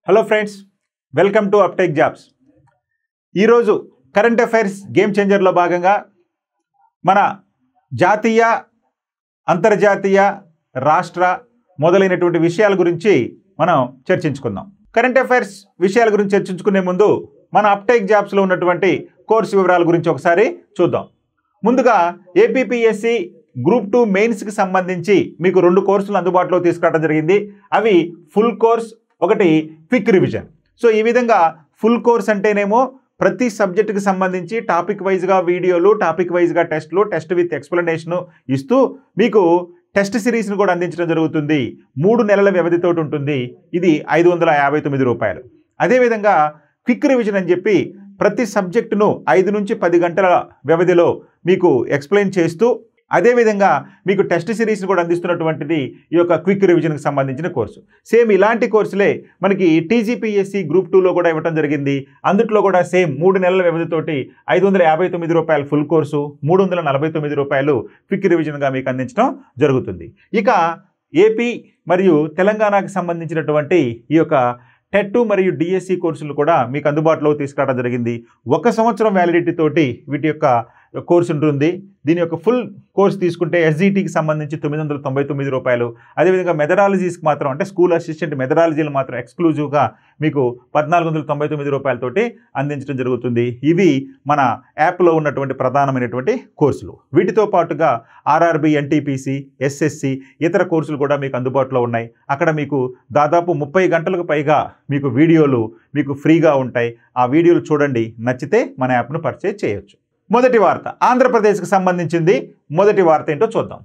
Hello friends, welcome to అప్టెక్ jobs. ఈరోజు current affairs game చేంజర్లో భాగంగా మన జాతీయ, అంతర్జాతీయ, రాష్ట్ర మొదలైనటువంటి విషయాల గురించి మనం చర్చించుకుందాం. కరెంట్ అఫైర్స్ విషయాల గురించి చర్చించుకునే ముందు మన అప్టెక్ జాబ్స్లో ఉన్నటువంటి కోర్సు వివరాల గురించి ఒకసారి చూద్దాం. ముందుగా ఏపీపీఎస్సి గ్రూప్ 2 మెయిన్స్కి సంబంధించి మీకు 2 కోర్సులు అందుబాటులో తీసుకురావడం జరిగింది. అవి ఫుల్ కోర్స్, ఒకటి క్విక్ రివిజన్. సో ఈ విధంగా ఫుల్ కోర్స్ అంటేనేమో ప్రతి సబ్జెక్టుకి సంబంధించి టాపిక్ వైజ్గా వీడియోలు, టాపిక్ వైజ్గా టెస్ట్లు, టెస్ట్ విత్ ఎక్స్ప్లెనేషను ఇస్తూ మీకు టెస్ట్ సిరీస్ను కూడా అందించడం జరుగుతుంది. 3 నెలల వ్యవధితో ఉంటుంది. ఇది 559 రూపాయలు. అదేవిధంగా క్విక్ రివిజన్ అని చెప్పి ప్రతి సబ్జెక్టును 5 నుంచి 10 గంటల వ్యవధిలో మీకు ఎక్స్ప్లెయిన్ చేస్తూ అదేవిధంగా మీకు టెస్ట్ సిరీస్ని కూడా అందిస్తున్నటువంటిది ఈ యొక్క క్విక్ రివిజన్కి సంబంధించిన కోర్సు. సేమ్ ఇలాంటి కోర్సులే మనకి టీజీపీఎస్సీ గ్రూప్ 2లో కూడా ఇవ్వడం జరిగింది. అందుట్లో కూడా సేమ్ 3 నెలల వ్యవధితోటి 559 రూపాయలు ఫుల్ కోర్సు, 349 రూపాయలు క్విక్ రివిజన్గా మీకు అందించడం జరుగుతుంది. ఇక ఏపీ మరియు తెలంగాణకు సంబంధించినటువంటి ఈ యొక్క టెట్ 2 మరియు డిఎస్సి కోర్సులు కూడా మీకు అందుబాటులో తీసుకురావడం జరిగింది. 1 సంవత్సరం వ్యాలిడిటీ తోటి వీటి యొక్క కోర్సు ఉంటుంది. దీని యొక్క ఫుల్ కోర్స్ తీసుకుంటే ఎస్జిటికి సంబంధించి 999 రూపాయలు. అదేవిధంగా మెథడాలజీస్కి మాత్రం, అంటే స్కూల్ అసిస్టెంట్ మెథడాలజీలు మాత్రం ఎక్స్క్లూజివ్గా మీకు 1499 రూపాయలతోటి అందించడం జరుగుతుంది. ఇవి మన యాప్లో ఉన్నటువంటి ప్రధానమైనటువంటి కోర్సులు. వీటితో పాటుగా ఆర్ఆర్బి, ఎన్టీపీసీ, ఎస్ఎస్సి ఇతర కోర్సులు కూడా మీకు అందుబాటులో ఉన్నాయి. అక్కడ మీకు దాదాపు 30 గంటలకు పైగా మీకు వీడియోలు మీకు ఫ్రీగా ఉంటాయి. ఆ వీడియోలు చూడండి, నచ్చితే మన యాప్ను పర్చేజ్ చేయొచ్చు. మొదటి వార్త, ఆంధ్రప్రదేశ్కి సంబంధించింది. మొదటి వార్త ఏంటో చూద్దాం.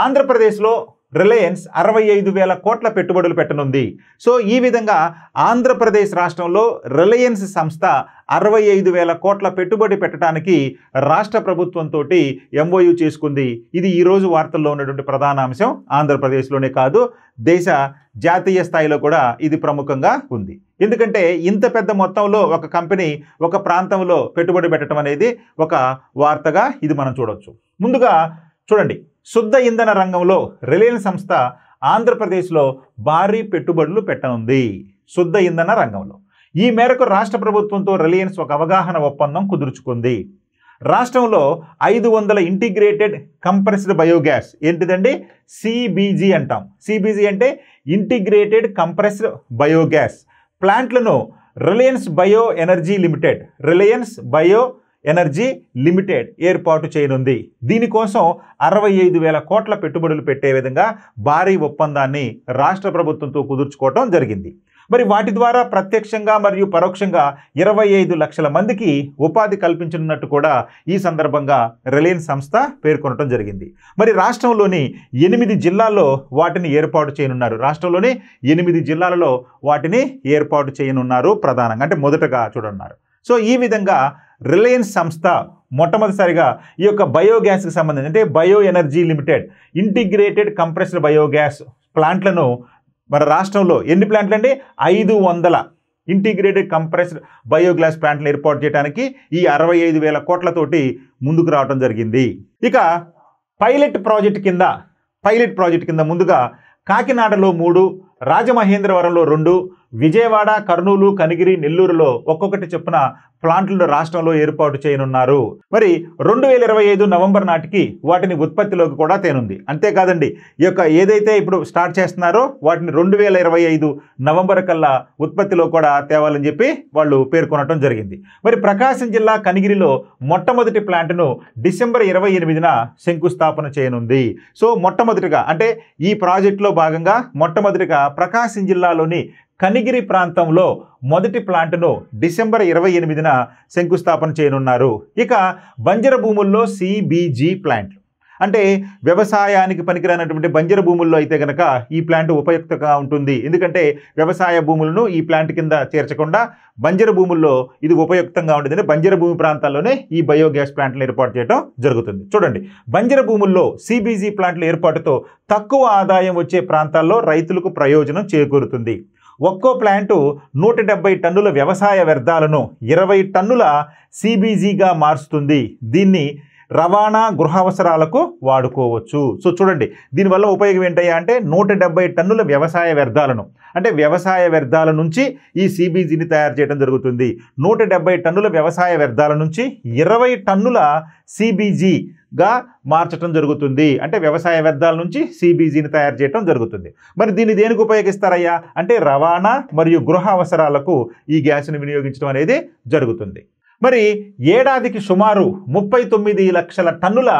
ఆంధ్రప్రదేశ్లో రిలయన్స్ 65,000 కోట్ల పెట్టుబడులు పెట్టనుంది. సో ఈ విధంగా ఆంధ్రప్రదేశ్ రాష్ట్రంలో రిలయన్స్ సంస్థ 65,000 కోట్ల పెట్టుబడి పెట్టడానికి రాష్ట్ర ప్రభుత్వంతో ఎంఓయూ చేసుకుంది. ఇది ఈరోజు వార్తల్లో ఉన్నటువంటి ప్రధాన అంశం. ఆంధ్రప్రదేశ్లోనే కాదు, దేశ జాతీయ స్థాయిలో కూడా ఇది ప్రముఖంగా ఉంది. ఎందుకంటే ఇంత పెద్ద మొత్తంలో ఒక కంపెనీ ఒక ప్రాంతంలో పెట్టుబడి పెట్టడం అనేది ఒక వార్తగా ఇది మనం చూడవచ్చు. ముందుగా చూడండి, శుద్ధ ఇంధన రంగంలో రిలయన్స్ సంస్థ ఆంధ్రప్రదేశ్లో భారీ పెట్టుబడులు పెట్టనుంది. శుద్ధ ఇంధన రంగంలో ఈ మేరకు రాష్ట్ర ప్రభుత్వంతో రిలయన్స్ ఒక అవగాహన ఒప్పందం కుదుర్చుకుంది. రాష్ట్రంలో 500 ఇంటిగ్రేటెడ్ కంప్రెస్డ్ బయోగ్యాస్, ఏంటిదండి, సిబిజి అంటాం. సిబిజి అంటే ఇంటిగ్రేటెడ్ కంప్రెస్డ్ బయోగ్యాస్ ప్లాంట్లను రిలయన్స్ బయో ఎనర్జీ లిమిటెడ్ ఏర్పాటు చేయనుంది. దీనికోసం 65,000 కోట్ల పెట్టుబడులు పెట్టే విధంగా భారీ ఒప్పందాన్ని రాష్ట్ర ప్రభుత్వంతో కుదుర్చుకోవటం జరిగింది. మరి వాటి ద్వారా ప్రత్యక్షంగా మరియు పరోక్షంగా 25 లక్షల మందికి ఉపాధి కల్పించనున్నట్టు కూడా ఈ సందర్భంగా రిలయన్స్ సంస్థ పేర్కొనడం జరిగింది. మరి రాష్ట్రంలోని 8 జిల్లాల్లో వాటిని ఏర్పాటు చేయనున్నారు. రాష్ట్రంలోని 8 జిల్లాలలో వాటిని ఏర్పాటు చేయనున్నారు ప్రధానంగా, అంటే మొదటగా చూడన్నారు. సో ఈ విధంగా రిలయన్స్ సంస్థ మొట్టమొదటిసారిగా ఈ యొక్క బయోగ్యాస్కి సంబంధించి, అంటే bio energy limited integrated compressed biogas ప్లాంట్లను మన రాష్ట్రంలో ఎన్ని ప్లాంట్లు అంటే 500 ఇంటిగ్రేటెడ్ కంప్రెస్డ్ బయోగ్యాస్ ప్లాంట్లు ఏర్పాటు చేయడానికి ఈ 65,000 కోట్లతోటి ముందుకు రావడం జరిగింది. ఇక పైలట్ ప్రాజెక్ట్ కింద ముందుగా కాకినాడలో 3, రాజమహేంద్రవరంలో 2, విజయవాడ, కర్నూలు, కనిగిరి, నెల్లూరులో ఒక్కొక్కటి చొప్పున ప్లాంట్లను రాష్ట్రంలో ఏర్పాటు చేయనున్నారు. మరి 2025 నవంబర్ నాటికి వాటిని ఉత్పత్తిలోకి కూడా తేనుంది. అంతేకాదండి, ఈ యొక్క ఏదైతే ఇప్పుడు స్టార్ట్ చేస్తున్నారో వాటిని 2025 నవంబర్ కల్లా ఉత్పత్తిలో కూడా తేవాలని చెప్పి వాళ్ళు పేర్కొనడం జరిగింది. మరి ప్రకాశం జిల్లా కనిగిరిలో మొట్టమొదటి ప్లాంట్ను డిసెంబర్ 28న శంకుస్థాపన చేయనుంది. సో మొట్టమొదటిగా, అంటే ఈ ప్రాజెక్టులో భాగంగా మొట్టమొదటిగా ప్రకాశం జిల్లాలోని కనిగిరి ప్రాంతంలో మొదటి ప్లాంట్ను డిసెంబర్ 28న శంకుస్థాపన చేయనున్నారు. ఇక బంజరు భూముల్లో సిబిజి ప్లాంట్లు, అంటే వ్యవసాయానికి పనికిరానటువంటి బంజరు భూముల్లో అయితే కనుక ఈ ప్లాంట్ ఉపయుక్తంగా ఉంటుంది. ఎందుకంటే వ్యవసాయ భూములను ఈ ప్లాంట్ కింద చేర్చకుండా బంజరు భూముల్లో ఇది ఉపయుక్తంగా ఉంటుంది. బంజరు భూమి ప్రాంతాల్లోనే ఈ బయోగ్యాస్ ప్లాంట్లు ఏర్పాటు చేయడం జరుగుతుంది. చూడండి, బంజరు భూముల్లో సిబిజి ప్లాంట్ల ఏర్పాటుతో తక్కువ ఆదాయం వచ్చే ప్రాంతాల్లో రైతులకు ప్రయోజనం చేకూరుతుంది. ఒక్కో ప్లాంటు 170 టన్నుల వ్యవసాయ వ్యర్థాలను 20 టన్నుల సిబిజిగా మారుస్తుంది. దీన్ని రవాణా గృహ అవసరాలకు వాడుకోవచ్చు. సో చూడండి, దీనివల్ల ఉపయోగం ఏంటయ్యా అంటే 170 టన్నుల వ్యవసాయ వ్యర్థాలను, అంటే వ్యవసాయ వ్యర్థాల నుంచి ఈ సిబిజిని తయారు చేయడం జరుగుతుంది. 170 టన్నుల వ్యవసాయ వ్యర్థాల నుంచి 20 టన్నుల సిబిజిగా మార్చడం జరుగుతుంది. అంటే వ్యవసాయ వ్యర్థాల నుంచి సిబిజిని తయారు చేయడం జరుగుతుంది. మరి దీన్ని దేనికి ఉపయోగిస్తారయ్యా అంటే రవాణా మరియు గృహ అవసరాలకు ఈ గ్యాస్ని వినియోగించడం అనేది జరుగుతుంది. మరి ఏడాదికి సుమారు 39 లక్షల టన్నుల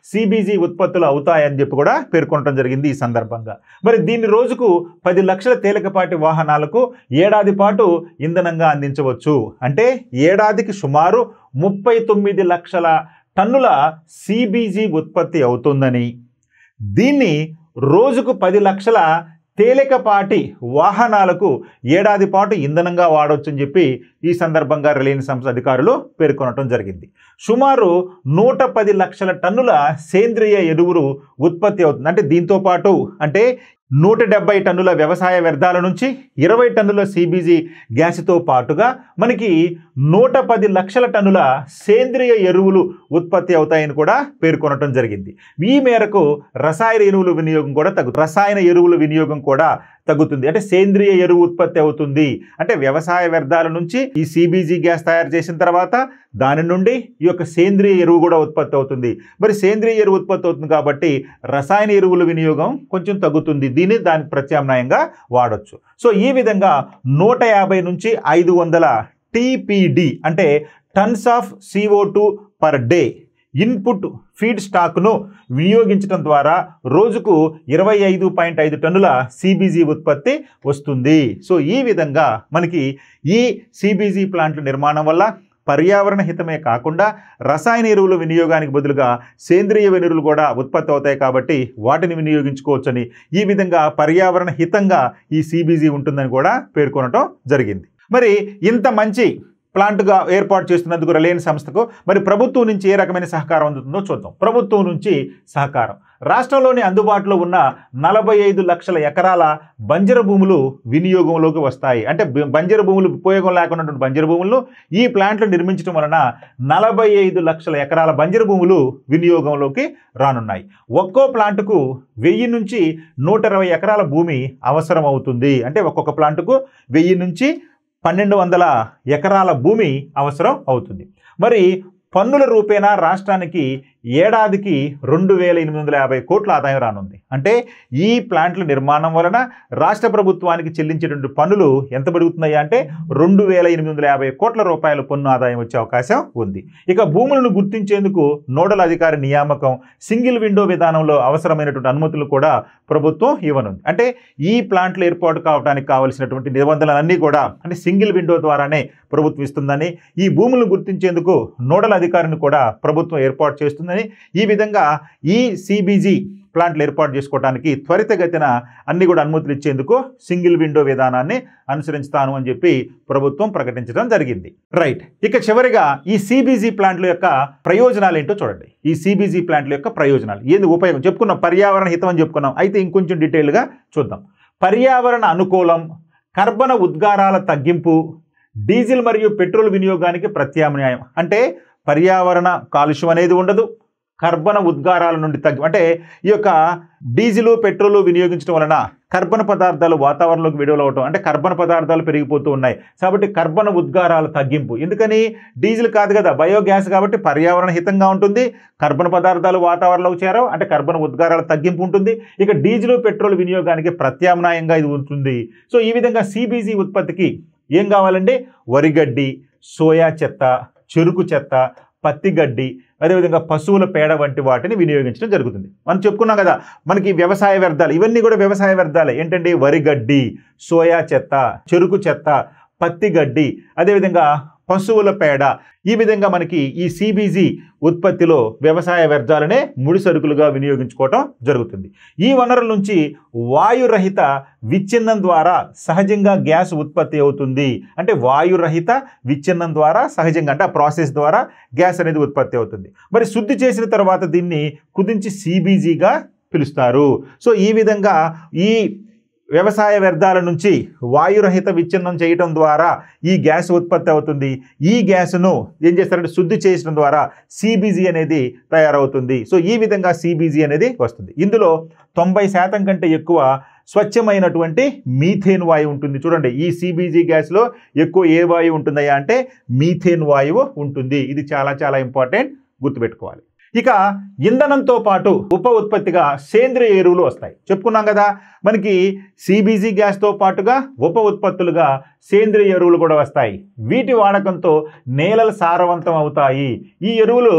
సిబిజి ఉత్పత్తులు అవుతాయని చెప్పి కూడా పేర్కొనడం జరిగింది ఈ సందర్భంగా. మరి దీన్ని రోజుకు 10 లక్షల తేలికపాటి వాహనాలకు ఏడాది పాటు ఇంధనంగా అందించవచ్చు. అంటే ఏడాదికి సుమారు 39 లక్షల టన్నుల సిబిజి ఉత్పత్తి అవుతుందని, దీన్ని రోజుకు 10 లక్షల తేలికపాటి వాహనాలకు ఏడాది పాటు ఇంధనంగా వాడవచ్చు అని చెప్పి ఈ సందర్భంగా రిలయన్స్ సంస్థ అధికారులు పేర్కొనడం జరిగింది. సుమారు 110 లక్షల టన్నుల సేంద్రియ ఎరువులు ఉత్పత్తి అవుతుంది. అంటే దీంతో పాటు అంటే 170 టన్నుల వ్యవసాయ వ్యర్థాల నుంచి 20 టన్నుల సిబిజి గ్యాస్తో పాటుగా మనకి 110 లక్షల టన్నుల సేంద్రియ ఎరువులు ఉత్పత్తి అవుతాయని కూడా పేర్కొనడం జరిగింది. ఈ మేరకు రసాయన ఎరువుల వినియోగం కూడా తగ్గుతుంది. అంటే సేంద్రియ ఎరువు ఉత్పత్తి అవుతుంది. అంటే వ్యవసాయ వ్యర్థాల నుంచి ఈ సిబిజి గ్యాస్ తయారు చేసిన తర్వాత దాని నుండి ఈ యొక్క సేంద్రియ ఎరువు కూడా ఉత్పత్తి అవుతుంది. మరి సేంద్రియ ఎరువు ఉత్పత్తి అవుతుంది కాబట్టి రసాయన ఎరువుల వినియోగం కొంచెం తగ్గుతుంది. దీన్ని దానికి ప్రత్యామ్నాయంగా వాడచ్చు. సో ఈ విధంగా 150 నుంచి 500 టీపీడి అంటే tons of CO2 per day input feed స్టాక్ను వినియోగించడం ద్వారా రోజుకు 25.5 టన్నుల సిబిజి ఉత్పత్తి వస్తుంది. సో ఈ విధంగా మనకి ఈ సిబిజి ప్లాంట్ల నిర్మాణం వల్ల పర్యావరణ హితమే కాకుండా రసాయన ఎరువుల వినియోగానికి బదులుగా సేంద్రియ ఎరువులు కూడా ఉత్పత్తి అవుతాయి కాబట్టి వాటిని వినియోగించుకోవచ్చని, ఈ విధంగా పర్యావరణ హితంగా ఈ సిబిజి ఉంటుందని కూడా పేర్కొనడం జరిగింది. మరి ఇంత మంచి ప్లాంట్గా ఏర్పాటు చేస్తున్నందుకు రిలయన్స్ సంస్థకు మరి ప్రభుత్వం నుంచి ఏ రకమైన సహకారం అందుతుందో చూద్దాం. ప్రభుత్వం నుంచి సహకారం రాష్ట్రంలోని అందుబాటులో ఉన్న 45 లక్షల ఎకరాల బంజరు భూములు వినియోగంలోకి వస్తాయి. అంటే బంజరు భూములు ఉపయోగం లేకున్నటువంటి బంజరు భూములను ఈ ప్లాంట్లు నిర్మించడం వలన 45 లక్షల ఎకరాల బంజరు భూములు వినియోగంలోకి రానున్నాయి. ఒక్కో ప్లాంటుకు 1000 నుంచి 120 ఎకరాల భూమి అవసరం అవుతుంది. అంటే ఒక్కొక్క ప్లాంటుకు 1000 నుంచి 1200 ఎకరాల భూమి అవసరం అవుతుంది. మరి పన్నుల రూపేణా రాష్ట్రానికి ఏడాదికి 2850 కోట్ల ఆదాయం రానుంది. అంటే ఈ ప్లాంట్ల నిర్మాణం వలన రాష్ట్ర ప్రభుత్వానికి చెల్లించేటువంటి పన్నులు ఎంత పెరుగుతున్నాయి అంటే 2850 కోట్ల రూపాయల పన్ను ఆదాయం వచ్చే అవకాశం ఉంది. ఇక భూములను గుర్తించేందుకు నోడల్ అధికారి నియామకం, సింగిల్ విండో విధానంలో అవసరమైనటువంటి అనుమతులు కూడా ప్రభుత్వం ఇవ్వనుంది. అంటే ఈ ప్లాంట్లు ఏర్పాటు కావడానికి కావలసినటువంటి నిబంధనలన్నీ కూడా అంటే సింగిల్ విండో ద్వారానే ప్రభుత్వం ఇస్తుందని, ఈ భూములను గుర్తించేందుకు నోడల్ అధికారిని కూడా ప్రభుత్వం ఏర్పాటు చేస్తుందని, ఈ విధంగా ఈ సిబిజి ప్లాంట్లు ఏర్పాటు చేసుకోవడానికి త్వరితగతిన అన్ని కూడా అనుమతులు ఇచ్చేందుకు సింగిల్ విండో విధానాన్ని అనుసరిస్తాను అని చెప్పి ప్రభుత్వం ప్రకటించడం జరిగింది. రైట్, ఇక చివరిగా ఈ సిబిజి ప్లాంట్ల యొక్క ప్రయోజనాలు ఏంటో చూడండి. ఈ సిబిజి ప్లాంట్ల యొక్క ప్రయోజనాలు ఏంది, ఉపయోగం చెప్పుకున్నాం, పర్యావరణ హితం అని చెప్పుకున్నాం. అయితే ఇంకొంచెం డీటెయిల్గా చూద్దాం. పర్యావరణ అనుకూలం, కర్బన ఉద్గారాల తగ్గింపు, డీజిల్ మరియు పెట్రోల్ వినియోగానికి ప్రత్యామ్నాయం. అంటే పర్యావరణ కాలుష్యం అనేది ఉండదు, కర్బన ఉద్గారాల నుండి అంటే ఈ యొక్క డీజిల్ పెట్రోల్ వినియోగించడం వలన కర్బన పదార్థాలు వాతావరణంలోకి విడుదలవటం, అంటే కర్బన పదార్థాలు పెరిగిపోతూ ఉన్నాయి కాబట్టి కర్బన ఉద్గారాల తగ్గింపు. ఎందుకని, డీజిల్ కాదు కదా, బయోగ్యాస్ కాబట్టి పర్యావరణ హితంగా ఉంటుంది. కర్బన పదార్థాలు వాతావరణంలోకి చేరవు అంటే కర్బన ఉద్గారాల తగ్గింపు ఉంటుంది. ఇక డీజిల్ పెట్రోల్ వినియోగానికి ప్రత్యామ్నాయంగా ఇది ఉంటుంది. సో ఈ విధంగా సిబిజి ఉత్పత్తికి ఏం కావాలంటే వరిగడ్డి, సోయా చెత్త, చెరుకు చెత్త, పత్తి గడ్డి, అదేవిధంగా పశువుల పేడ వంటి వాటిని వినియోగించడం జరుగుతుంది. మనం చెప్పుకున్నాం కదా, మనకి వ్యవసాయ వ్యర్థాలు ఇవన్నీ కూడా వ్యవసాయ వ్యర్థాలే. ఏంటండి, వరిగడ్డి, సోయా చెత్త, చెరుకు చెత్త, పత్తి గడ్డి, అదేవిధంగా పశువుల పేడ. ఈ విధంగా మనకి ఈ సిబిజి ఉత్పత్తిలో వ్యవసాయ వ్యర్థాలనే ముడి సరుకులుగా వినియోగించుకోవటం జరుగుతుంది. ఈ వనరుల నుంచి వాయురహిత విచ్ఛిన్నం ద్వారా సహజంగా గ్యాస్ ఉత్పత్తి అవుతుంది. అంటే వాయురహిత విచ్ఛిన్నం ద్వారా సహజంగా అంటే ఆ ప్రాసెస్ ద్వారా గ్యాస్ అనేది ఉత్పత్తి అవుతుంది. మరి శుద్ధి చేసిన తర్వాత దీన్ని కుదించి సిబిజిగా పిలుస్తారు. సో ఈ విధంగా ఈ వ్యవసాయ వ్యర్థాల నుంచి వాయురహిత విచ్ఛిన్నం చేయటం ద్వారా ఈ గ్యాస్ ఉత్పత్తి అవుతుంది. ఈ గ్యాస్ను ఏం చేస్తారంటే శుద్ధి చేయడం ద్వారా సిబిజీ అనేది తయారవుతుంది. సో ఈ విధంగా సిబిజీ అనేది వస్తుంది. ఇందులో 90% కంటే ఎక్కువ స్వచ్ఛమైనటువంటి మీథేన్ వాయువు ఉంటుంది. చూడండి, ఈ సిబిజీ గ్యాస్లో ఎక్కువ ఏ వాయువు ఉంటుందయ్యా అంటే మీథేన్ వాయువు ఉంటుంది. ఇది చాలా చాలా ఇంపార్టెంట్, గుర్తుపెట్టుకోవాలి. ఇక ఇంధనంతో పాటు ఉప ఉత్పత్తిగా సేంద్రియ ఎరువులు వస్తాయి. చెప్పుకున్నాం కదా, మనకి సిబిజీ గ్యాస్తో పాటుగా ఉప ఉత్పత్తులుగా సేంద్రియ ఎరువులు కూడా వస్తాయి. వీటి వాడకంతో నేలలు సారవంతం అవుతాయి. ఈ ఎరువులు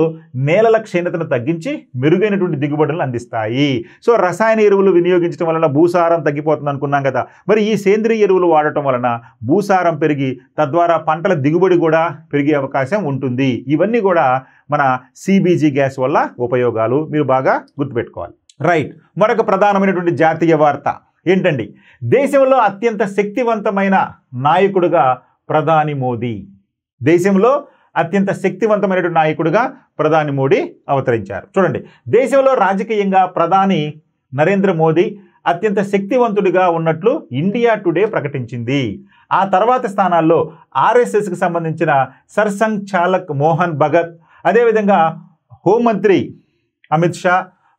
నేలల క్షీణతను తగ్గించి మెరుగైనటువంటి దిగుబడులను అందిస్తాయి. సో రసాయన ఎరువులు వినియోగించడం వలన భూసారం తగ్గిపోతుంది అనుకున్నాం కదా. మరి ఈ సేంద్రియ ఎరువులు వాడటం వలన భూసారం పెరిగి తద్వారా పంటల దిగుబడి కూడా పెరిగే అవకాశం ఉంటుంది. ఇవన్నీ కూడా మన సిబిజీ గ్యాస్ వల్ల ఉపయోగాలు, మీరు బాగా గుర్తుపెట్టుకోవాలి. రైట్, మరొక ప్రధానమైనటువంటి జాతీయ వార్త ఏంటండి, దేశంలో అత్యంత శక్తివంతమైన నాయకుడుగా ప్రధాని మోదీ. దేశంలో అత్యంత శక్తివంతమైనటువంటి నాయకుడిగా ప్రధాని మోడీ అవతరించారు. చూడండి, దేశంలో రాజకీయంగా ప్రధాని నరేంద్ర మోదీ అత్యంత శక్తివంతుడిగా ఉన్నట్లు ఇండియా టుడే ప్రకటించింది. ఆ తర్వాత స్థానాల్లో ఆర్ఎస్ఎస్కి సంబంధించిన సర్సంఘ్ చాలక్ మోహన్ భగత్, అదేవిధంగా హోంమంత్రి అమిత్ షా,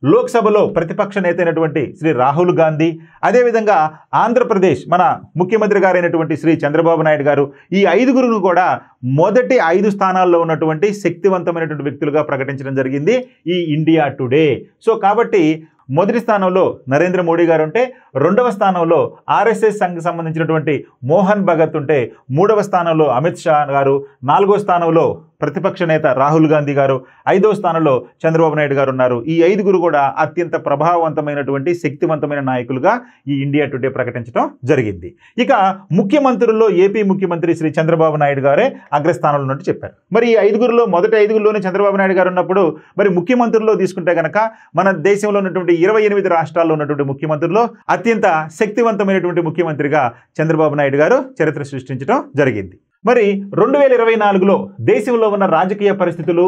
లోక్సభలో ప్రతిపక్ష నేత అయినటువంటి శ్రీ రాహుల్ గాంధీ, అదేవిధంగా ఆంధ్రప్రదేశ్ మన ముఖ్యమంత్రి గారైనటువంటి శ్రీ చంద్రబాబు నాయుడు గారు, ఈ ఐదుగురును కూడా మొదటి 5 స్థానాల్లో ఉన్నటువంటి శక్తివంతమైనటువంటి వ్యక్తులుగా ప్రకటించడం జరిగింది ఈ ఇండియా టుడే. సో కాబట్టి మొదటి స్థానంలో నరేంద్ర మోడీ గారు ఉంటే, రెండవ స్థానంలో ఆర్ఎస్ఎస్ సంఘ్ సంబంధించినటువంటి మోహన్ భగత్ ఉంటే, మూడవ స్థానంలో అమిత్ షా గారు, నాలుగో స్థానంలో ప్రతిపక్ష నేత రాహుల్ గాంధీ గారు, 5వ స్థానంలో చంద్రబాబు నాయుడు గారు ఉన్నారు. ఈ 5గురు కూడా అత్యంత ప్రభావవంతమైనటువంటి శక్తివంతమైన నాయకులుగా ఈ ఇండియా టుడే ప్రకటించడం జరిగింది. ఇక ముఖ్యమంత్రుల్లో ఏపీ ముఖ్యమంత్రి శ్రీ చంద్రబాబు నాయుడు గారే అగ్రస్థానంలో ఉన్నట్టు చెప్పారు. మరి ఈ 5గురులో మొదటి 5గురులోనే చంద్రబాబు నాయుడు గారు ఉన్నప్పుడు, మరి ముఖ్యమంత్రుల్లో తీసుకుంటే కనుక మన దేశంలో ఉన్నటువంటి 28 రాష్ట్రాల్లో ఉన్నటువంటి ముఖ్యమంత్రుల్లో అత్యంత శక్తివంతమైనటువంటి ముఖ్యమంత్రిగా చంద్రబాబు నాయుడు గారు చరిత్ర సృష్టించడం జరిగింది. మరి 2024లో దేశంలో ఉన్న రాజకీయ పరిస్థితులు,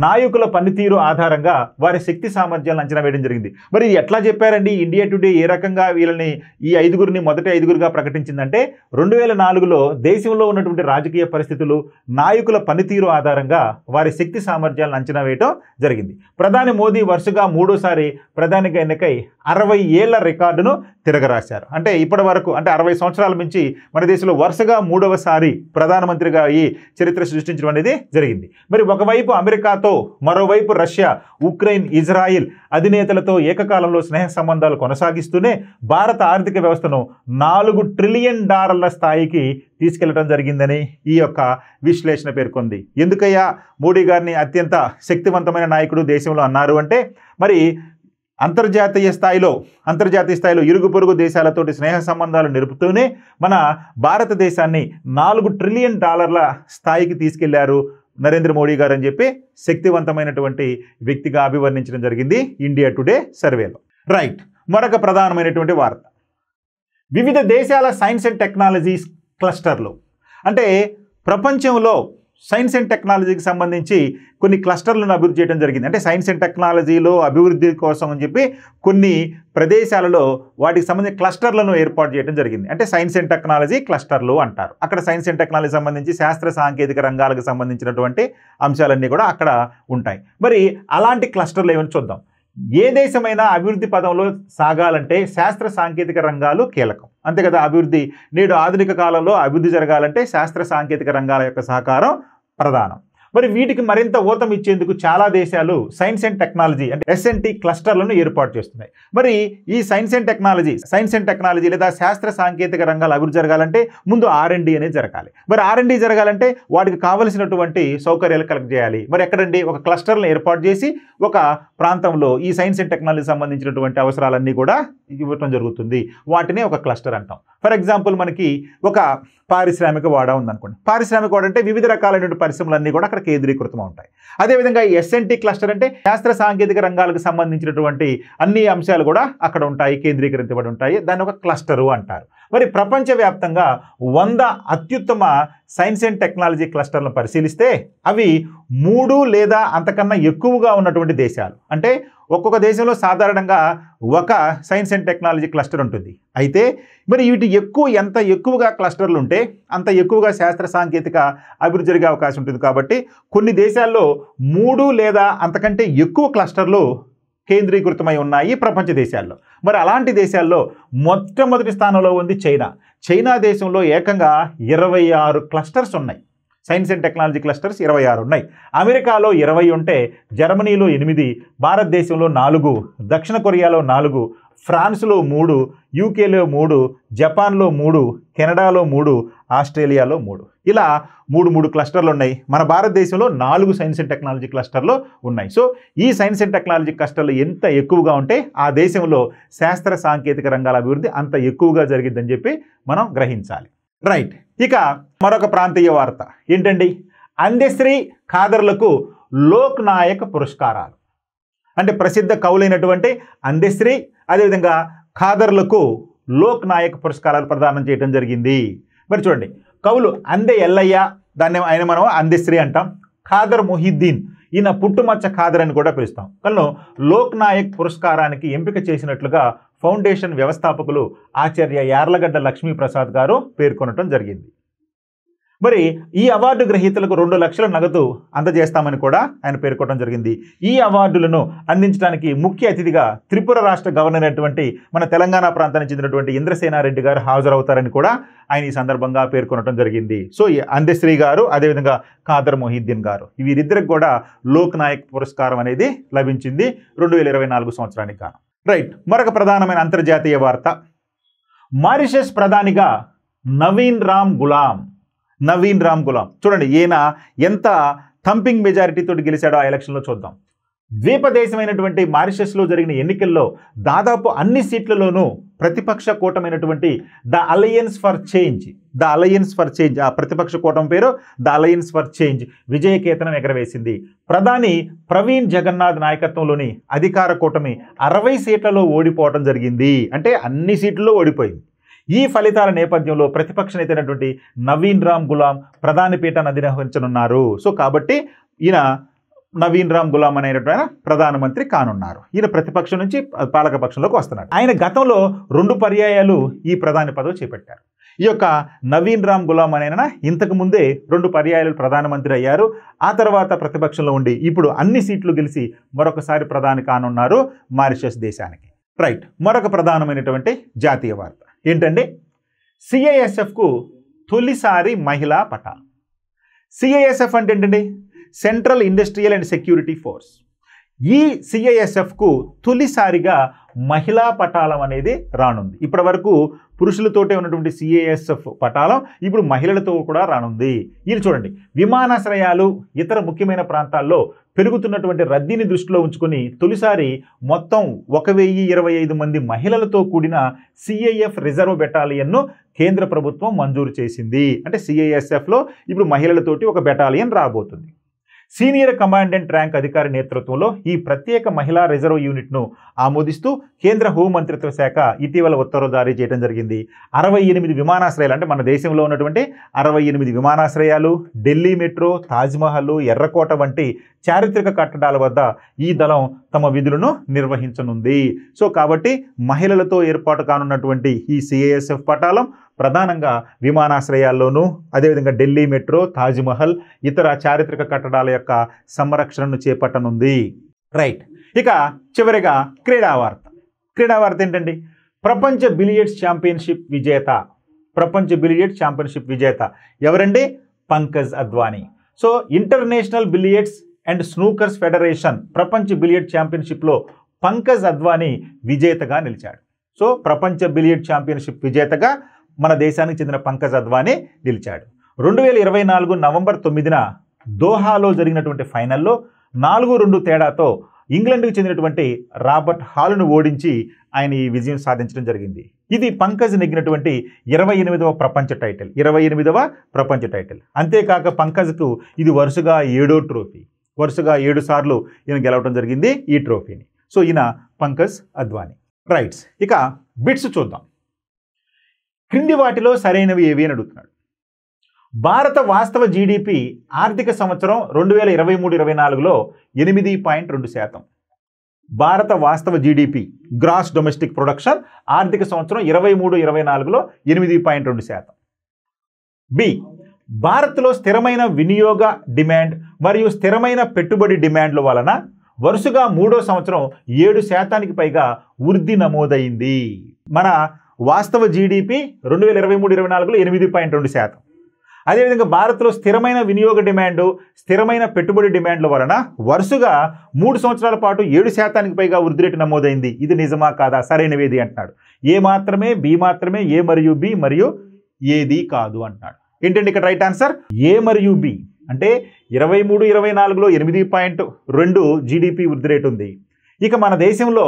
నాయకుల పనితీరు ఆధారంగా వారి శక్తి సామర్థ్యాలను అంచనా వేయడం జరిగింది. మరి ఎట్లా చెప్పారండి ఇండియా టుడే, ఏ రకంగా వీళ్ళని ఈ 5గురిని మొదటి 5గురుగా ప్రకటించిందంటే, 2004లో దేశంలో ఉన్నటువంటి రాజకీయ పరిస్థితులు, నాయకుల పనితీరు ఆధారంగా వారి శక్తి సామర్థ్యాలను అంచనా వేయడం జరిగింది. ప్రధాని మోదీ వరుసగా 3వసారి ప్రధానిగా ఎన్నికై 60 ఏళ్ల రికార్డును తిరగరాశారు. అంటే ఇప్పటి వరకు, అంటే 60 సంవత్సరాల నుంచి మన దేశంలో వరుసగా 3వసారి ప్రధానమంత్రిగా ఈ చరిత్ర సృష్టించడం అనేది జరిగింది. మరి ఒకవైపు అమెరికాతో, మరోవైపు రష్యా, ఉక్రెయిన్, ఇజ్రాయిల్ అధినేతలతో ఏకకాలంలో స్నేహ సంబంధాలు కొనసాగిస్తూనే భారత ఆర్థిక వ్యవస్థను $4 ట్రిలియన్ స్థాయికి తీసుకెళ్లడం జరిగిందని ఈ యొక్క విశ్లేషణ పేర్కొంది. ఎందుకయ్యా మోడీ గారిని అత్యంత శక్తివంతమైన నాయకుడు దేశంలో అన్నారు అంటే, మరి అంతర్జాతీయ స్థాయిలో ఇరుగు పొరుగు దేశాలతోటి స్నేహ సంబంధాలు నిలుపుతూనే మన భారతదేశాన్ని $4 ట్రిలియన్ స్థాయికి తీసుకెళ్లారు నరేంద్ర మోడీ గారు అని చెప్పి శక్తివంతమైనటువంటి వ్యక్తిగా అభివర్ణించడం జరిగింది ఇండియా టుడే సర్వేలో. రైట్, మరొక ప్రధానమైనటువంటి వార్త, వివిధ దేశాల సైన్స్ అండ్ టెక్నాలజీస్ క్లస్టర్లు. అంటే ప్రపంచంలో సైన్స్ అండ్ టెక్నాలజీకి సంబంధించి కొన్ని క్లస్టర్లను అభివృద్ధి చేయడం జరిగింది. అంటే సైన్స్ అండ్ టెక్నాలజీలో అభివృద్ధి కోసం అని చెప్పి కొన్ని ప్రదేశాలలో వాటికి సంబంధించిన క్లస్టర్లను ఏర్పాటు చేయడం జరిగింది. అంటే సైన్స్ అండ్ టెక్నాలజీ క్లస్టర్లు అంటారు. అక్కడ సైన్స్ అండ్ టెక్నాలజీ సంబంధించి శాస్త్ర సాంకేతిక రంగాలకు సంబంధించినటువంటి అంశాలన్నీ కూడా అక్కడ ఉంటాయి. మరి అలాంటి క్లస్టర్లు ఏమైనా చూద్దాం. ఏ దేశమైనా అభివృద్ధి పదంలో సాగాలంటే శాస్త్ర సాంకేతిక రంగాలు కీలకం, అంతే కదా. అభివృద్ధి నేడు ఆధునిక కాలంలో అభివృద్ధి జరగాలంటే శాస్త్ర సాంకేతిక రంగాల యొక్క సహకారం ప్రధానం. మరి వీటికి మరింత ఊతం ఇచ్చేందుకు చాలా దేశాలు సైన్స్ అండ్ టెక్నాలజీ అంటే S&T క్లస్టర్లను ఏర్పాటు చేస్తున్నాయి. మరి ఈ సైన్స్ అండ్ టెక్నాలజీ లేదా శాస్త్ర సాంకేతిక రంగాలు అభివృద్ధి జరగాలంటే ముందు R&D అనేది జరగాలి. మరి R&D జరగాలంటే వాటికి కావలసినటువంటి సౌకర్యాలు కలెక్ట్ చేయాలి. మరి ఎక్కడండి, ఒక క్లస్టర్లను ఏర్పాటు చేసి ఒక ప్రాంతంలో ఈ సైన్స్ అండ్ టెక్నాలజీ సంబంధించినటువంటి అవసరాలన్నీ కూడా ఇవ్వటం జరుగుతుంది. వాటిని ఒక క్లస్టర్ అంటాం. ఫర్ ఎగ్జాంపుల్ మనకి ఒక పారిశ్రామిక వాడ ఉందనుకోండి. పారిశ్రామిక వాడ అంటే వివిధ రకాలైనటువంటి పరిశ్రమలన్నీ కూడా అక్కడ కేంద్రీకృతం ఉంటాయి. అదేవిధంగా ఈ S&T క్లస్టర్ అంటే శాస్త్ర సాంకేతిక రంగాలకు సంబంధించినటువంటి అన్ని అంశాలు కూడా అక్కడ ఉంటాయి, కేంద్రీకరించబడి ఉంటాయి. దాన్ని ఒక క్లస్టరు అంటారు. మరి ప్రపంచవ్యాప్తంగా 100 అత్యుత్తమ సైన్స్ అండ్ టెక్నాలజీ క్లస్టర్లను పరిశీలిస్తే అవి 3 లేదా అంతకన్నా ఎక్కువగా ఉన్నటువంటి దేశాలు, అంటే ఒక్కొక్క దేశంలో సాధారణంగా ఒక సైన్స్ అండ్ టెక్నాలజీ క్లస్టర్ ఉంటుంది. అయితే మరి వీటి ఎంత ఎక్కువగా క్లస్టర్లు ఉంటే అంత ఎక్కువగా శాస్త్ర సాంకేతిక అభివృద్ధి జరిగే అవకాశం ఉంటుంది. కాబట్టి కొన్ని దేశాల్లో 3 లేదా అంతకంటే ఎక్కువ క్లస్టర్లు కేంద్రీకృతమై ఉన్నాయి ప్రపంచ దేశాల్లో. మరి అలాంటి దేశాల్లో మొట్టమొదటి స్థానంలో ఉంది చైనా. చైనా దేశంలో ఏకంగా 26 క్లస్టర్స్ ఉన్నాయి. సైన్స్ అండ్ టెక్నాలజీ క్లస్టర్స్ 26 ఉన్నాయి. అమెరికాలో 20 ఉంటే జర్మనీలో 8, భారతదేశంలో 4, దక్షిణ కొరియాలో 4, ఫ్రాన్స్లో 3, యూకేలో 3, జపాన్లో 3, కెనడాలో 3, ఆస్ట్రేలియాలో 3. ఇలా 3 క్లస్టర్లు ఉన్నాయి. మన భారతదేశంలో 4 సైన్స్ అండ్ టెక్నాలజీ క్లస్టర్లు ఉన్నాయి. సో ఈ సైన్స్ అండ్ టెక్నాలజీ క్లస్టర్లు ఎంత ఎక్కువగా ఉంటే ఆ దేశంలో శాస్త్ర సాంకేతిక రంగాల అభివృద్ధి అంత ఎక్కువగా జరిగిద్దని చెప్పి మనం గ్రహించాలి. రైట్. ఇక మరొక ప్రాంతీయ వార్త ఏంటండి? అందశ్రీ ఖాదర్లకు లోక్ నాయక్ పురస్కారాలు. అంటే ప్రసిద్ధ కవులైనటువంటి అందశ్రీ అదేవిధంగా ఖాదర్లకు లోక్ నాయక్ పురస్కారాలు ప్రదానం చేయడం జరిగింది. మరి చూడండి, కవులు అందే ఎల్లయ్య, దాన్ని ఆయన మనం అందశ్రీ అంటాం. ఖాదర్ మొహిద్దీన్, ఈయన పుట్టుమచ్చ ఖాదర్ అని కూడా పిలుస్తాం. కలను లోక్ నాయక్ పురస్కారానికి ఎంపిక చేసినట్లుగా ఫౌండేషన్ వ్యవస్థాపకులు ఆచార్య యార్లగడ్డ లక్ష్మీప్రసాద్ గారు పేర్కొనటం జరిగింది. మరి ఈ అవార్డు గ్రహీతలకు 2 లక్షల నగదు అందజేస్తామని కూడా ఆయన పేర్కొనడం జరిగింది. ఈ అవార్డులను అందించడానికి ముఖ్య అతిథిగా త్రిపుర రాష్ట్ర గవర్నర్ అయినటువంటి మన తెలంగాణ ప్రాంతానికి చెందినటువంటి ఇంద్రసేనారెడ్డి గారు హాజరవుతారని కూడా ఆయన ఈ సందర్భంగా పేర్కొనడం జరిగింది. సో ఈ అందశ్రీ గారు అదేవిధంగా ఖాదర్ మొహిద్దీన్ గారు వీరిద్దరికి కూడా లోక్ నాయక్ పురస్కారం అనేది లభించింది 2024 సంవత్సరానికి గాను. రైట్. మరొక ప్రధానమైన అంతర్జాతీయ వార్త, మారిషస్ ప్రధానిగా నవీన్ రామ్ గులాం. చూడండి, ఈయన ఎంత థంపింగ్ మెజారిటీతో గెలిచాడో ఆ ఎలక్షన్లో చూద్దాం. ద్వీపదేశమైనటువంటి మారిషస్లో జరిగిన ఎన్నికల్లో దాదాపు అన్ని సీట్లలోనూ ప్రతిపక్ష కూటమైనటువంటి ద అలయన్స్ ఫర్ చేంజ్, ఆ ప్రతిపక్ష కూటమి పేరు ద అలయన్స్ ఫర్ చేంజ్ విజయకేతనం ఎగరవేసింది. ప్రధాని ప్రవీణ్ జగన్నాథ్ నాయకత్వంలోని అధికార కూటమి 60 సీట్లలో ఓడిపోవడం జరిగింది. అంటే అన్ని సీట్లలో ఓడిపోయింది. ఈ ఫలితాల నేపథ్యంలో ప్రతిపక్ష నేత అయినటువంటి నవీన్ రామ్ గులాం ప్రధాని పీఠాన్ని అధిరోహించనున్నారు. సో కాబట్టి ఈయన నవీన్ రామ్ గులాం అనేటువంటి ప్రధానమంత్రి కానున్నారు. ఈయన ప్రతిపక్షం నుంచి పాలకపక్షంలోకి వస్తున్నారు. ఆయన గతంలో 2 పర్యాయాలు ఈ ప్రధాని పదవి చేపట్టారు. ఈ యొక్క నవీన్ రామ్ గులాం అనేన ఇంతకు ముందే 2 పర్యాయాలు ప్రధానమంత్రి అయ్యారు. ఆ తర్వాత ప్రతిపక్షంలో ఉండి ఇప్పుడు అన్ని సీట్లు గెలిచి మరొకసారి ప్రధాని కానున్నారు మారిషస్ దేశానికి. రైట్. మరొక ప్రధానమైనటువంటి జాతీయ వార్త ఏంటండి? సిఐఎస్ఎఫ్కు తొలిసారి మహిళా పటాలం. సిఐఎస్ఎఫ్ అంటే ఏంటండి? Central industrial and security force. ఈ సిఐఎస్ఎఫ్కు తొలిసారిగా మహిళా పటాలం అనేది రానుంది. ఇప్పటి వరకు పురుషులతోటే ఉన్నటువంటి సిఐఎస్ఎఫ్ పటాలం ఇప్పుడు మహిళలతో కూడా రానుంది. ఇది చూడండి, విమానాశ్రయాలు ఇతర ముఖ్యమైన ప్రాంతాల్లో పెరుగుతున్నటువంటి రద్దీని దృష్టిలో ఉంచుకొని తొలిసారి మొత్తం 1025 మంది మహిళలతో కూడిన సిఐఎఫ్ రిజర్వ్ బెటాలియన్ను కేంద్ర ప్రభుత్వం మంజూరు చేసింది. అంటే సిఐఎస్ఎఫ్లో ఇప్పుడు మహిళలతోటి ఒక బెటాలియన్ రాబోతుంది. సీనియర్ కమాండెంట్ ర్యాంక్ అధికారి నేతృత్వంలో ఈ ప్రత్యేక మహిళా రిజర్వ్ యూనిట్ను ఆమోదిస్తూ కేంద్ర హోంమంత్రిత్వ శాఖ ఇటీవల ఉత్తర్వులు జారీ చేయడం జరిగింది. 68 విమానాశ్రయాలు, అంటే మన దేశంలో ఉన్నటువంటి 68 విమానాశ్రయాలు, ఢిల్లీ మెట్రో, తాజ్మహల్, ఎర్రకోట వంటి చారిత్రక కట్టడాల వద్ద ఈ దళం తమ విధులను నిర్వహించనుంది. సో కాబట్టి మహిళలతో ఏర్పాటు కానున్నటువంటి ఈ సిఐఎస్ఎఫ్ పటాలం ప్రధానంగా విమానాశ్రయాల్లోనూ అదేవిధంగా ఢిల్లీ మెట్రో, తాజ్మహల్, ఇతర చారిత్రక కట్టడాల యొక్క సంరక్షణను చేపట్టనుంది. రైట్. ఇక చివరిగా క్రీడా వార్త ఏంటండి? ప్రపంచ బిలియర్డ్స్ ఛాంపియన్షిప్ విజేత ఎవరండి? Pankaj Advani. So international billiards and snookers federation ప్రపంచ బిలియర్డ్ ఛాంపియన్షిప్లో పంకజ్ అద్వానీ విజేతగా నిలిచాడు. సో ప్రపంచ బిలియర్డ్ ఛాంపియన్షిప్ విజేతగా మన దేశానికి చెందిన పంకజ్ అద్వానీ నిలిచాడు. 2024 నవంబర్ 9న దోహాలో జరిగినటువంటి ఫైనల్లో 4-2 తేడాతో ఇంగ్లాండ్కి చెందినటువంటి రాబర్ట్ హాల్ను ఓడించి ఆయన ఈ విజయం సాధించడం జరిగింది. ఇది పంకజ్ నెగ్గినటువంటి 28వ ప్రపంచ టైటిల్. అంతేకాక పంకజ్కు ఇది వరుసగా 7వ ట్రోఫీ. వరుసగా 7 సార్లు ఈయన గెలవడం జరిగింది ఈ ట్రోఫీని. సో ఈయన పంకజ్ అద్వానీ. రైట్స్. ఇక బిట్స్ చూద్దాం. క్రింది వాటిలో సరైనవి ఏవి అని అడుగుతున్నాడు. భారత వాస్తవ జీడిపి ఆర్థిక సంవత్సరం 2023-24లో 8.2%. భారత వాస్తవ జీడిపి గ్రాస్ డొమెస్టిక్ ప్రొడక్షన్ ఆర్థిక సంవత్సరం 23-24లో 8.2%. బి భారత్లో స్థిరమైన వినియోగ డిమాండ్ మరియు స్థిరమైన పెట్టుబడి డిమాండ్ల వలన వరుసగా 3వ సంవత్సరం 7% పైగా వృద్ధి నమోదైంది. మన వాస్తవ జీడిపి 2023-24లో 8.2%. అదేవిధంగా భారత్లో స్థిరమైన వినియోగ డిమాండ్ స్థిరమైన పెట్టుబడి డిమాండ్ల వలన వరుసగా 3 సంవత్సరాల పాటు 7% పైగా వృద్ధి రేటు నమోదైంది. ఇది నిజమా కాదా, సరైనవేది అంటున్నాడు. ఏ మాత్రమే, బి మాత్రమే, ఏ మరియు బి మరియు ఏది కాదు అంటున్నాడు. ఏంటండి ఇక్కడ రైట్ ఆన్సర్? ఏ మరియు బి. అంటే 23-24లో 8.2 జీడిపి వృద్ధి రేటు ఉంది. ఇక మన దేశంలో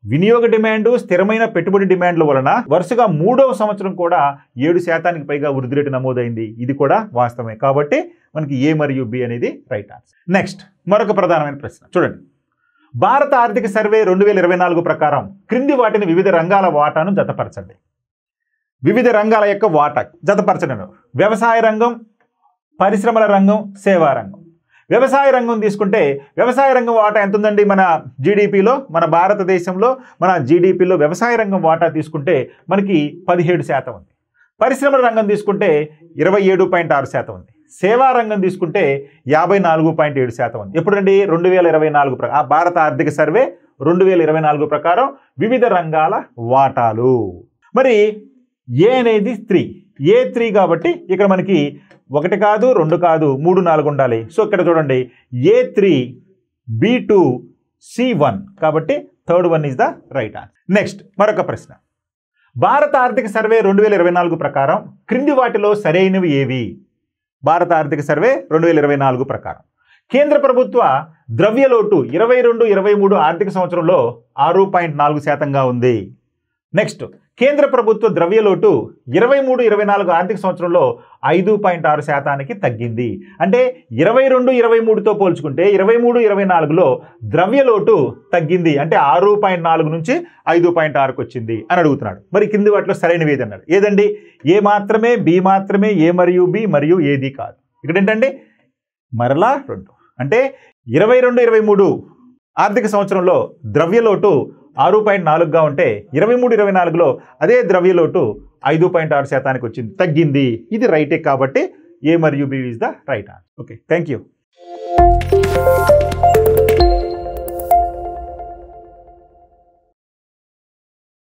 వినియోగ డిమాండ్ స్థిరమైన పెట్టుబడి డిమాండ్ల వలన వరుసగా 3వ సంవత్సరం కూడా 7% పైగా వృద్ధి రేటు నమోదైంది. ఇది కూడా వాస్తవమే. కాబట్టి మనకి ఏ మరియు బి అనేది రైట్ ఆన్సర్. నెక్స్ట్ మరొక ప్రధానమైన ప్రశ్న చూడండి. భారత ఆర్థిక సర్వే 2024 ప్రకారం క్రింది వాటిని వివిధ రంగాల వాటాను జతపరచండి. వివిధ రంగాల యొక్క వాటా జతపరచడం: వ్యవసాయ రంగం, పరిశ్రమల రంగం, సేవా రంగం. వ్యవసాయ రంగం తీసుకుంటే వ్యవసాయ రంగం వాటా ఎంత ఉందండి మన జీడిపిలో? మన భారతదేశంలో మన జీడిపిలో వ్యవసాయ రంగం వాటా తీసుకుంటే మనకి 17% ఉంది. పరిశ్రమల రంగం తీసుకుంటే 27.6% ఉంది. సేవా రంగం తీసుకుంటే 54.7% ఉంది. ఎప్పుడండి? 2024 భారత ఆర్థిక సర్వే 2024 ప్రకారం వివిధ రంగాల వాటాలు. మరి ఏ అనేది 3, A3 కాబట్టి ఇక్కడ మనకి 1 కాదు, 2 కాదు, 3, 4 ఉండాలి. సో ఇక్కడ చూడండి A3, B2, C1 కాబట్టి third one is the right answer. Next మరొక ప్రశ్న. భారత ఆర్థిక సర్వే 2024 ప్రకారం క్రింది వాటిలో సరైనవి ఏవి? భారత ఆర్థిక సర్వే 2024 ప్రకారం కేంద్ర ప్రభుత్వ ద్రవ్యలోటు 22-23 ఆర్థిక సంవత్సరంలో 6.4%గా ఉంది. నెక్స్ట్ కేంద్ర ప్రభుత్వ ద్రవ్యలోటు 23-24 ఆర్థిక సంవత్సరంలో 5.6%కి తగ్గింది. అంటే 22-23తో పోల్చుకుంటే 23-24లో ద్రవ్యలోటు తగ్గింది. అంటే 6.4 నుంచి 5.6కి వచ్చింది అని అడుగుతున్నాడు. మరి కింది వాటిలో సరైనవి ఏది అన్నాడు. ఏదండి? ఏ మాత్రమే, బి మాత్రమే, ఏ మరియు బి మరియు ఏది కాదు. ఇక్కడ ఏంటంటే మరలా 2. అంటే 22-23 ఆర్థిక సంవత్సరంలో ద్రవ్యలోటు 6.4గా ఉంటే 23-24లో అదే ద్రవ్యలోటు 5.6%కి వచ్చింది, తగ్గింది. ఇది రైటే కాబట్టి ఏ మరియు B is the right answer. Okay, thank you.